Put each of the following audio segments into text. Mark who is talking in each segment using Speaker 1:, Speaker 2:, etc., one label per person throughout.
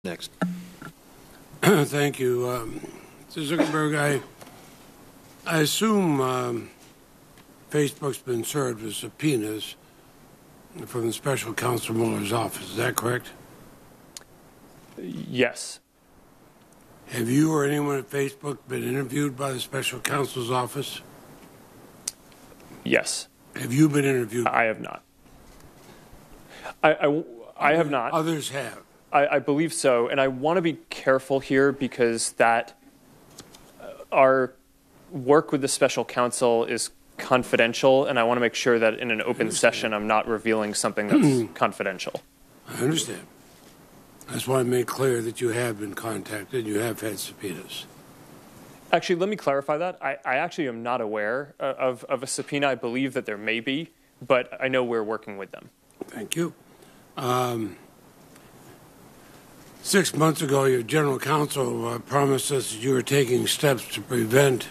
Speaker 1: Next.
Speaker 2: Thank you. Mr. Zuckerberg, I assume Facebook's been served with subpoenas from the special counsel Mueller's office. Is that correct?
Speaker 3: Yes.
Speaker 2: Have you or anyone at Facebook been interviewed by the special counsel's office?
Speaker 3: Yes.
Speaker 2: Have you been interviewed?
Speaker 3: I have not. I have not.
Speaker 2: Others have.
Speaker 3: I believe so, and I want to be careful here because that our work with the special counsel is confidential, and I want to make sure that in an open session I'm not revealing something that's confidential.
Speaker 2: I understand. I just want to make clear that you have been contacted, you have had subpoenas.
Speaker 3: Actually, let me clarify that. I actually am not aware of a subpoena. I believe that there may be, but I know we're working with them.
Speaker 2: Thank you. 6 months ago, your general counsel promised us that you were taking steps to prevent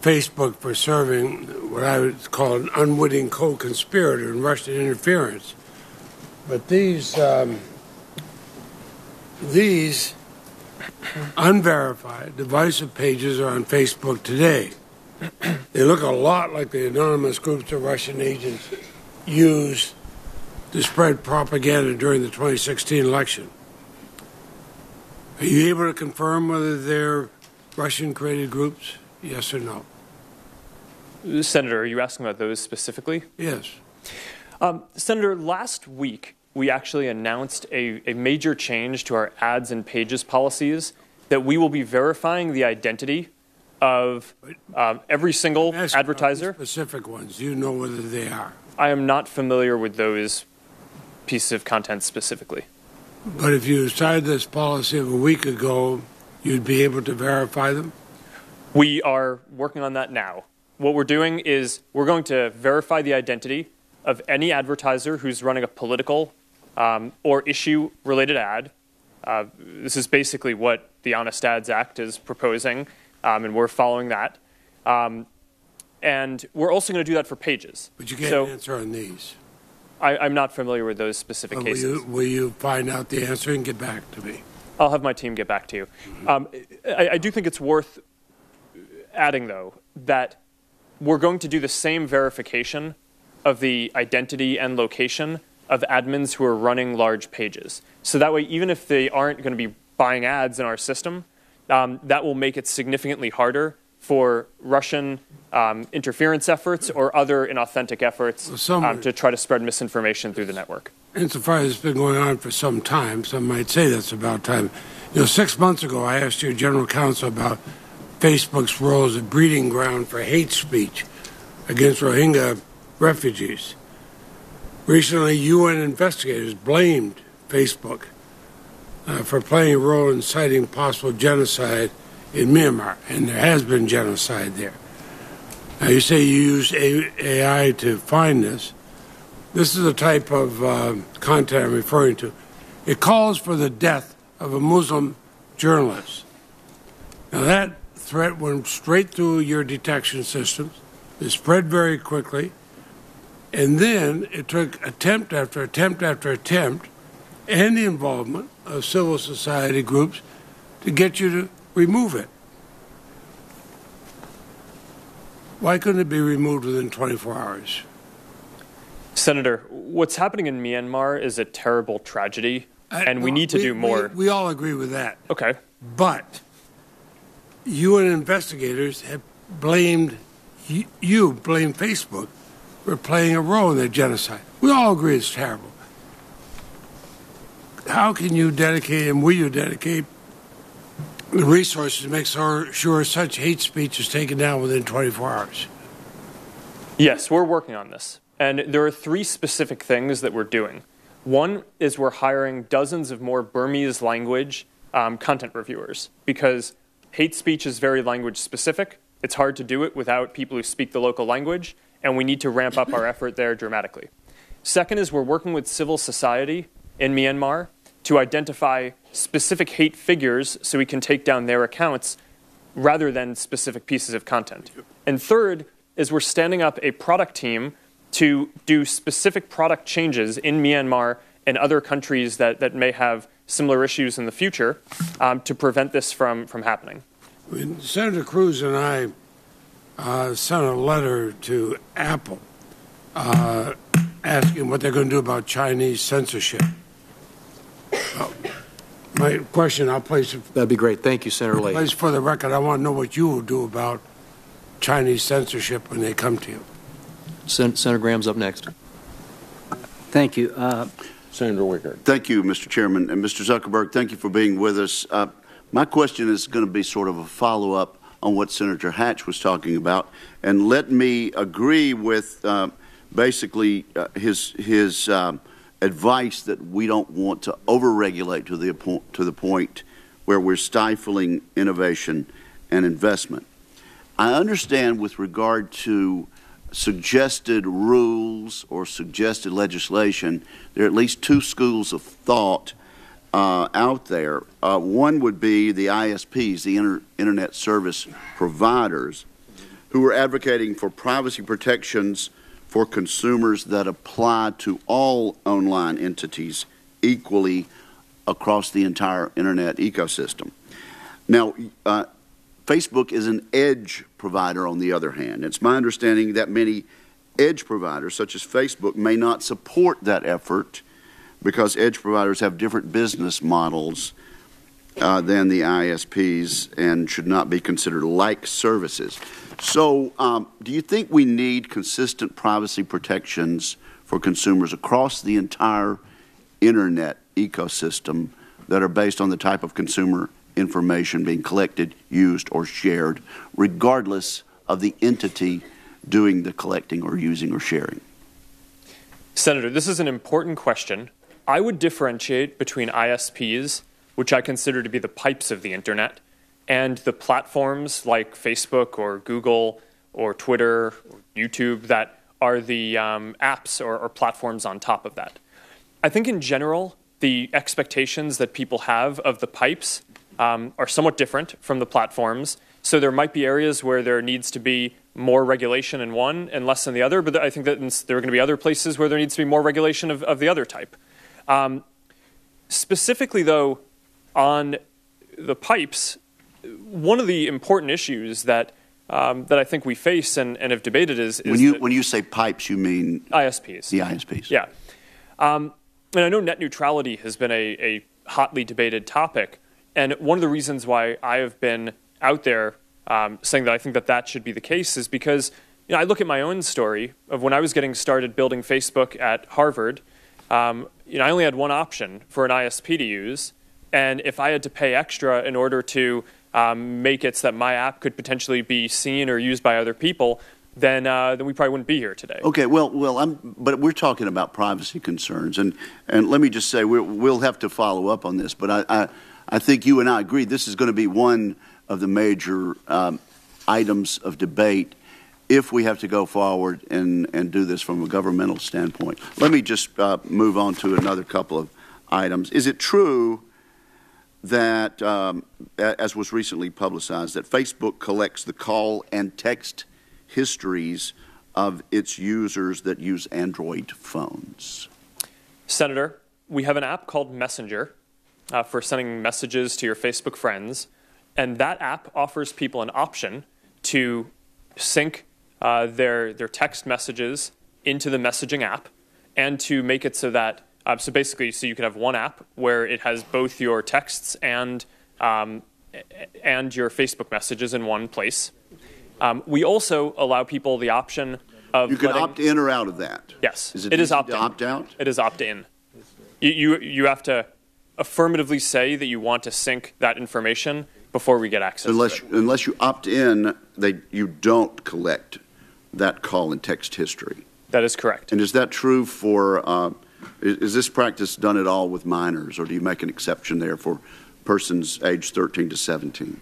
Speaker 2: Facebook from serving what I would call an unwitting co-conspirator in Russian interference. But these unverified, divisive pages are on Facebook today. They look a lot like the anonymous groups that Russian agents used to spread propaganda during the 2016 election. Are you able to confirm whether they're Russian-created groups? Yes or no?
Speaker 3: Senator, are you asking about those specifically?
Speaker 2: Yes.
Speaker 3: Senator, last week we actually announced a major change to our ads and pages policies that we will be verifying the identity of every single advertiser.
Speaker 2: Specific ones. Do you know whether they are?
Speaker 3: I am not familiar with those pieces of content specifically.
Speaker 2: But if you decided this policy of a week ago, you'd be able to verify them?
Speaker 3: We are working on that now. What we're doing is we're going to verify the identity of any advertiser who's running a political or issue-related ad. This is basically what the Honest Ads Act is proposing, and we're following that. And we're also going to do that for pages.
Speaker 2: But you can't answer on these.
Speaker 3: I'm not familiar with those specific cases.
Speaker 2: Will you find out the answer and get back to me?
Speaker 3: I'll have my team get back to you. I do think it's worth adding, though, that we're going to do the same verification of the identity and location of admins who are running large pages. So that way, even if they aren't going to be buying ads in our system, that will make it significantly harder for Russian interference efforts or other inauthentic efforts to try to spread misinformation through the network.
Speaker 2: Insofar as it's been going on for some time, some might say that's about time. 6 months ago, I asked your general counsel about Facebook's role as a breeding ground for hate speech against Rohingya refugees. Recently, UN investigators blamed Facebook for playing a role in inciting possible genocide in Myanmar, and there has been genocide there. Now, you say you use AI to find this. This is the type of content I'm referring to. It calls for the death of a Muslim journalist. Now, that threat went straight through your detection systems. It spread very quickly. And then it took attempt after attempt after attempt and the involvement of civil society groups to get you to remove it. Why couldn't it be removed within 24 hours?
Speaker 3: Senator, what's happening in Myanmar is a terrible tragedy, and we need to do more.
Speaker 2: We all agree with that.
Speaker 3: Okay.
Speaker 2: But UN investigators have blamed Facebook for playing a role in the genocide. We all agree it's terrible. How can you dedicate, and will you dedicate, the resources to make sure such hate speech is taken down within 24 hours?
Speaker 3: Yes, we're working on this. And there are 3 specific things that we're doing. One is we're hiring dozens of more Burmese language content reviewers because hate speech is very language specific. It's hard to do it without people who speak the local language, and we need to ramp up our effort there dramatically. Second is we're working with civil society in Myanmar to identify specific hate figures so we can take down their accounts rather than specific pieces of content. And third is we're standing up a product team to do specific product changes in Myanmar and other countries that may have similar issues in the future to prevent this from happening.
Speaker 2: I mean, Senator Cruz and I sent a letter to Apple asking what they're going to do about Chinese censorship. My question, I'll place it.
Speaker 1: That'd be great. Thank you, Senator Leahy.
Speaker 2: Place for the record, I want to know what you will do about Chinese censorship when they come to you.
Speaker 1: Senator Graham's up next.
Speaker 4: Thank you.
Speaker 2: Senator Wicker.
Speaker 5: Thank you, Mr. Chairman. And Mr. Zuckerberg, thank you for being with us. My question is going to be sort of a follow-up on what Senator Hatch was talking about. And let me agree with basically his advice that we don't want to overregulate to the point where we're stifling innovation and investment. I understand with regard to suggested rules or suggested legislation, there are at least two schools of thought out there. One would be the ISPs, the Internet Service Providers, who are advocating for privacy protections for consumers that apply to all online entities equally across the entire Internet ecosystem. Now, Facebook is an edge provider, on the other hand. It's my understanding that many edge providers, such as Facebook, may not support that effort because edge providers have different business models than the ISPs and should not be considered like services. So do you think we need consistent privacy protections for consumers across the entire Internet ecosystem that are based on the type of consumer information being collected, used, or shared, regardless of the entity doing the collecting or using or sharing?
Speaker 3: Senator, this is an important question. I would differentiate between ISPs, which I consider to be the pipes of the Internet, and the platforms like Facebook or Google or Twitter or YouTube that are the apps or platforms on top of that. I think in general, the expectations that people have of the pipes are somewhat different from the platforms. So there might be areas where there needs to be more regulation in one and less in the other, but I think that there are going to be other places where there needs to be more regulation of the other type. Specifically, though, on the pipes, one of the important issues that I think we face and have debated is
Speaker 5: when you say pipes, you mean
Speaker 3: ISPs.
Speaker 5: The ISPs.
Speaker 3: Yeah. And I know net neutrality has been a hotly debated topic. And one of the reasons why I have been out there saying that I think that should be the case is because I look at my own story of when I was getting started building Facebook at Harvard. I only had one option for an ISP to use. And if I had to pay extra in order to make it so that my app could potentially be seen or used by other people, then we probably wouldn't be here today. Okay,
Speaker 5: but we're talking about privacy concerns, and let me just say we'll have to follow up on this. But I think you and I agree this is going to be one of the major items of debate if we have to go forward and do this from a governmental standpoint. Let me just move on to another couple of items. Is it true that, as was recently publicized, that Facebook collects the call and text histories of its users that use Android phones?
Speaker 3: Senator, we have an app called Messenger for sending messages to your Facebook friends, and that app offers people an option to sync their text messages into the messaging app and to make it so that so you can have one app where it has both your texts and your Facebook messages in one place. We also allow people the option of
Speaker 5: you can opt in or out of that.
Speaker 3: Yes,
Speaker 5: it is opt-in. Opt out.
Speaker 3: It is opt-in. You have to affirmatively say that you want to sync that information before we get access to it.
Speaker 5: Unless you opt in, you don't collect that call and text history.
Speaker 3: That is correct.
Speaker 5: And is that true for? Is this practice done at all with minors, or do you make an exception there for persons aged 13 to 17?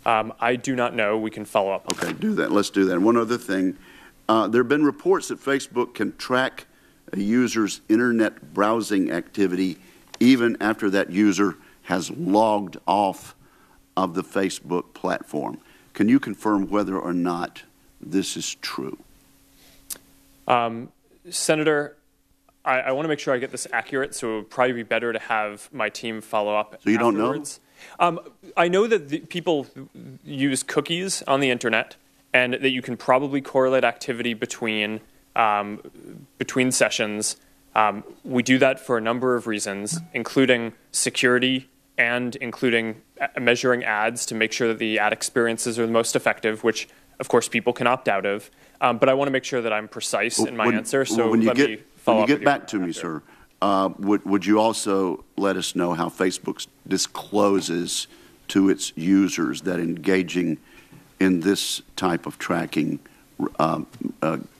Speaker 3: I do not know. We can follow up.
Speaker 5: Okay, do that. Let's do that. And one other thing. There have been reports that Facebook can track a user's Internet browsing activity even after that user has logged off of the Facebook platform. Can you confirm whether or not this is true?
Speaker 3: Senator, I want to make sure I get this accurate, so it would probably be better to have my team follow up.
Speaker 5: So you don't know?
Speaker 3: afterwards. I know that people use cookies on the internet, and that you can probably correlate activity between sessions. We do that for a number of reasons, including security and including measuring ads to make sure that the ad experiences are the most effective, which, of course, people can opt out of. But I want to make sure that I'm precise in my answer, so
Speaker 5: when you
Speaker 3: let me follow up.
Speaker 5: When you get back to me, sir, would you also let us know how Facebook discloses to its users that engaging in this type of tracking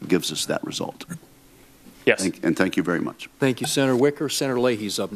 Speaker 5: gives us that result?
Speaker 3: Yes.
Speaker 5: And thank you very much.
Speaker 1: Thank you, Senator Wicker. Senator Leahy's up.